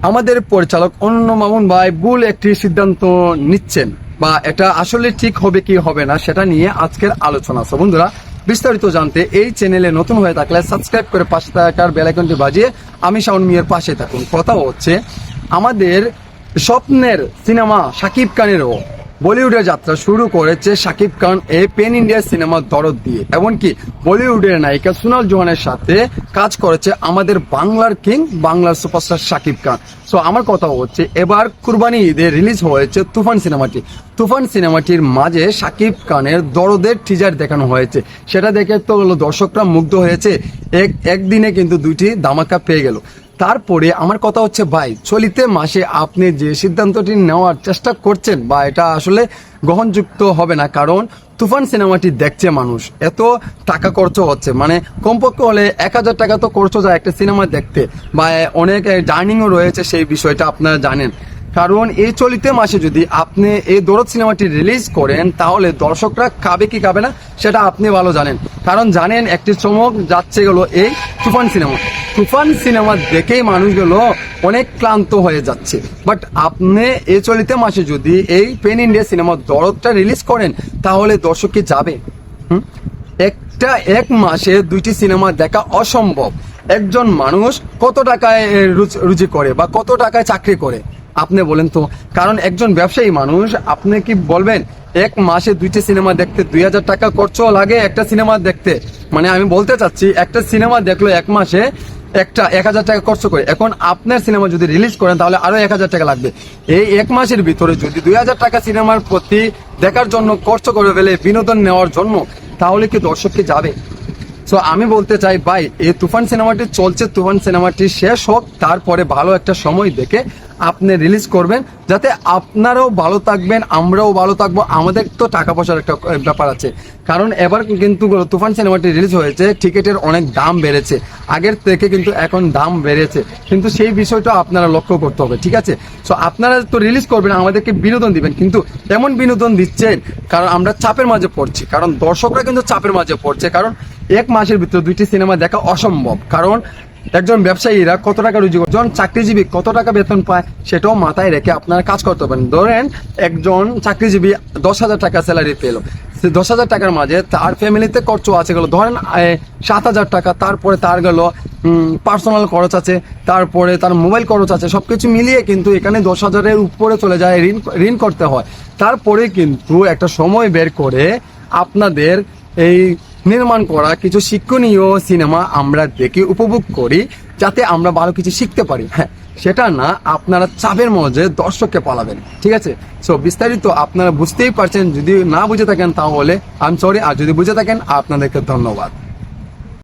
আমাদের পরিচালক অন্য মামুন ভাই ভুল একটি সিদ্ধান্ত নিচ্ছেন, বা এটা আসলে ঠিক হবে কি হবে না সেটা নিয়ে আজকের আলোচনা। সো বন্ধুরা, বিস্তারিত জানতে এই চ্যানেলে নতুন হয়ে থাকলে সাবস্ক্রাইব করে পাশে থাকার বেল আইকনটি বাজিয়ে আমি শাওন মিয়ার পাশে থাকুন। কথা হচ্ছে আমাদের স্বপ্নের সিনেমা শাকিব খানেরও বলিউডের যাত্রা শুরু করেছে শাকিব খান এই পেন ইন্ডিয়া সিনেমার দরদ দিয়ে। এমনকি বলিউডের নায়িকা সোনাল জোহানের সাথে কাজ করেছে আমাদের বাংলার কিং, বাংলার সুপারস্টার শাকিব খান। সো আমার কথা হচ্ছে এবার কুরবানি ঈদে রিলিজ হয়েছে তুফান সিনেমাটি। তুফান সিনেমাটির মাঝে শাকিব খানের দরদের টিজার দেখানো হয়েছে। সেটা দেখে তো দর্শকরা মুগ্ধ হয়েছে। একদিনে কিন্তু দুইটি ধামাকা পেয়ে গেল। তারপরে আমার কথা হচ্ছে ভাই, চলিত মাসে আপনি যে সিদ্ধান্তটি নেওয়ার চেষ্টা করছেন বা এটা আসলে গ্রহণযুক্ত হবে না, কারণ তুফান সিনেমাটি দেখছে মানুষ, এত টাকা খরচ হচ্ছে, মানে কমপক্ষে হলে 1000 টাকা তো খরচ যায় একটা সিনেমা দেখতে, বা অনেক জার্নিংও রয়েছে, সেই বিষয়টা আপনারা জানেন। কারণ এই চলিত মাসে যদি আপনি এই দরদ সিনেমাটি রিলিজ করেন তাহলে দর্শকরা খাবে কি খাবে না সেটা আপনি ভালো জানেন। কারণ জানেন একটি চমক যাচ্ছে গেল এই তুফান সিনেমা। তুফান সিনেমা দেখেই মানুষগুলো অনেক ক্লান্ত হয়ে যাচ্ছে। বাট আপনি এই চলিত মাসে যদি এই পেন ইন্ডিয়া সিনেমার দরদটা রিলিজ করেন তাহলে দর্শক কি যাবে? এক মাসে দুইটি সিনেমা দেখা অসম্ভব। একজন মানুষ কত টাকায় রুজি করে বা কত টাকায় চাকরি করে আপনি বলেন তো? কারণ একজন ব্যবসায়ী মানুষ, আপনি কি বলবেন এক মাসে দুইটি সিনেমা দেখতে 2000 টাকা খরচ লাগে একটা সিনেমা দেখতে? মানে আমি বলতে চাচ্ছি একটা সিনেমা দেখলো এক মাসে একটা 1000 টাকা খরচ করে। এখন আপনার সিনেমা যদি রিলিজ করেন তাহলে আরো 1000 টাকা লাগবে। এই এক মাসের ভিতরে যদি 2000 টাকা সিনেমার প্রতি দেখার জন্য খরচ করে ফেলে বিনোদন নেওয়ার জন্য, তাহলে কি দর্শক কি যাবে? সো আমি বলতে চাই ভাই, এই তুফান সিনেমাটি চলছে, তুফান সিনেমাটি শেষ হোক, তারপরে ভালো একটা সময় দেখে আপনি রিলিজ করবেন, যাতে আপনারাও ভালো থাকবেন, আমরাও ভালো থাকবো। আমাদের তো টাকা পয়সার একটা ব্যাপার আছে। কারণ এবার কিন্তু তুফান সিনেমাটি রিলিজ হয়েছে, টিকিটের অনেক দাম বেড়েছে, আগের থেকে কিন্তু এখন দাম বেড়েছে, কিন্তু সেই বিষয়টা আপনারা লক্ষ্য করতে হবে, ঠিক আছে? সো আপনারা তো রিলিজ করবেন, আমাদেরকে বিনোদন দিবেন, কিন্তু এমন বিনোদন দিচ্ছেন কারণ আমরা চাপের মাঝে পড়ছি, কারণ দর্শকরা কিন্তু চাপের মাঝে পড়ছে। কারণ এক মাসের ভিতরে দুইটি সিনেমা দেখা অসম্ভব। কারণ একজন ব্যবসায়ীরা কত টাকা রুজি করে, একজন চাকরিজীবী কত টাকা বেতন পায় সেটাও মাথায় রেখে আপনারা কাজ করতে পারেন। ধরেন একজন চাকরিজীবী 10,000 টাকা স্যালারি পেলো, 10,000 টাকার মাঝে তার ফ্যামিলিতে খরচ আছে গেল ধরেন 7,000 টাকা, তারপরে তার গেল পার্সোনাল খরচ আছে, তারপরে তার মোবাইল খরচ আছে, সবকিছু মিলিয়ে কিন্তু এখানে 10,000-এর উপরে চলে যায়, ঋণ করতে হয়। তারপরে কিন্তু একটা সময় বের করে আপনাদের এই নির্মাণ করা কিছু শিক্ষণীয় সিনেমা আমরা দেখে উপভোগ করি, যাতে আমরা ভালো কিছু শিখতে পারি। হ্যাঁ, সেটা না আপনারা চাপের মধ্যে দর্শককে পালাবেন, ঠিক আছে? সো বিস্তারিত আপনারা বুঝতেই পারছেন। যদি না বুঝে থাকেন তাহলে আই এম সরি, আর যদি বুঝে থাকেন আপনাদেরকে ধন্যবাদ।